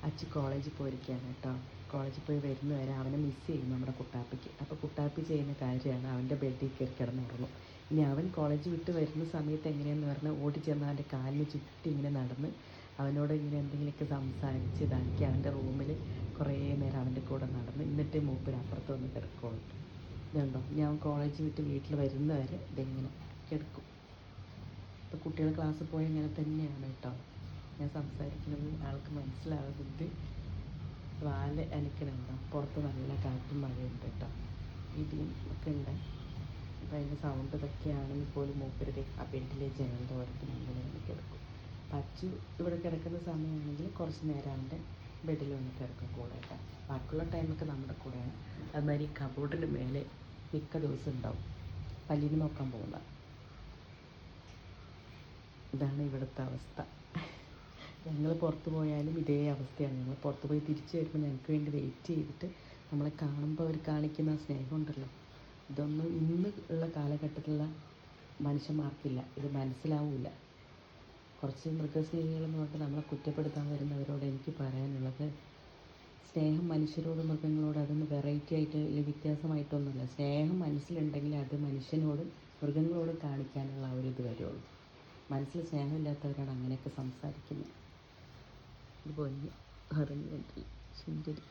അച്ഛൻ കോളേജിൽ പോയിരിക്കുകയാണ് കേട്ടോ. കോളേജിൽ പോയി വരുന്ന വരെ അവനെ മിസ് ചെയ്യും നമ്മുടെ കുട്ടാപ്പിക്ക്. അപ്പോൾ കുട്ടാപ്പി ചെയ്യുന്ന കാര്യമാണ് അവൻ്റെ ബെഡിൽ കയറി കിടന്നുറങ്ങും. ഇനി അവൻ കോളേജ് വിട്ട് വരുന്ന സമയത്ത് എങ്ങനെയാണെന്ന് പറഞ്ഞാൽ ഓടി ചെന്ന് അവൻ്റെ കാലിന് ചുറ്റും ഇങ്ങനെ നടന്ന് അവനോട് ഇങ്ങനെ എന്തെങ്കിലുമൊക്കെ സംസാരിച്ച് ഇതാക്കി അവൻ്റെ റൂമിൽ കുറേ നേരം അവൻ്റെ കൂടെ നടന്ന് എന്നിട്ട് മൂപ്പര് അപ്പുറത്ത് വന്ന് കിടക്കുകയുള്ളൂ. ഇതുണ്ടോ, ഞാൻ കോളേജ് വിട്ട് വീട്ടിൽ വരുന്ന വരെ ഇതെങ്ങനെ കിടക്കും. ഇപ്പോൾ കുട്ടികൾ ക്ലാസ്സിൽ പോയി ഇങ്ങനെ തന്നെയാണ് കേട്ടോ. ഞാൻ സംസാരിക്കുന്നത് ആൾക്ക് മനസ്സിലാവുന്നത്. വാല് എനിക്കണുണ്ടോ, പുറത്ത് നല്ല കാറ്റും മഴയുണ്ട് കേട്ടോ, ഇടിയും ഒക്കെ ഉണ്ട്. അപ്പോൾ അതിൻ്റെ സൗണ്ട് ഇതൊക്കെയാണെങ്കിൽ പോലും മൂപ്പരുടെ ആ ബെഡിലെ ജനൽ തോരത്തിന് ഇങ്ങനെ കിടക്കും. പച്ചു ഇവിടെ കിടക്കുന്ന സമയമാണെങ്കിൽ കുറച്ച് നേരം അവൻ്റെ ബെഡിൽ വന്ന് കിടക്കും കൂടെ കേട്ടോ. ബാക്കിയുള്ള ടൈമൊക്കെ നമ്മുടെ കൂടെയാണ്. അതുമാതിരി കബോർഡിൻ്റെ മേലെ മിക്ക ദിവസം ഉണ്ടാവും പല്ലിന് നോക്കാൻ പോകുന്ന. ഇതാണ് ഇവിടുത്തെ അവസ്ഥ. ഞങ്ങൾ പുറത്ത് പോയാലും ഇതേ അവസ്ഥയാണ്. ഞങ്ങൾ പുറത്ത് പോയി തിരിച്ച് വരുമ്പോൾ ഞങ്ങൾക്ക് വേണ്ടി വെയിറ്റ് ചെയ്തിട്ട് നമ്മളെ കാണുമ്പോൾ അവർ കാണിക്കുന്ന സ്നേഹമുണ്ടല്ലോ, ഇതൊന്നും ഇന്ന് ഉള്ള കാലഘട്ടത്തിലുള്ള മനുഷ്യന്മാർക്കില്ല, ഇത് മനസ്സിലാവില്ല. കുറച്ച് മൃഗസ്നേഹികളെന്ന് പറഞ്ഞിട്ട് നമ്മളെ കുറ്റപ്പെടുത്താൻ വരുന്നവരോട് എനിക്ക് പറയാനുള്ളത്, സ്നേഹം മനുഷ്യരോടും മൃഗങ്ങളോട് അതൊന്നും വെറൈറ്റി ആയിട്ട് അല്ലെങ്കിൽ വ്യത്യാസമായിട്ടൊന്നുമില്ല. സ്നേഹം മനസ്സിലുണ്ടെങ്കിൽ അത് മനുഷ്യനോടും മൃഗങ്ങളോടും കാണിക്കാനുള്ള ആ ഒരു ഇത് വരുള്ളൂ. മനസ്സിൽ സ്നേഹമില്ലാത്തവരാണ് അങ്ങനെയൊക്കെ സംസാരിക്കുന്നത്. ഇത് പൊന്നു അറിഞ്ഞിട്ടില്ല ശരി.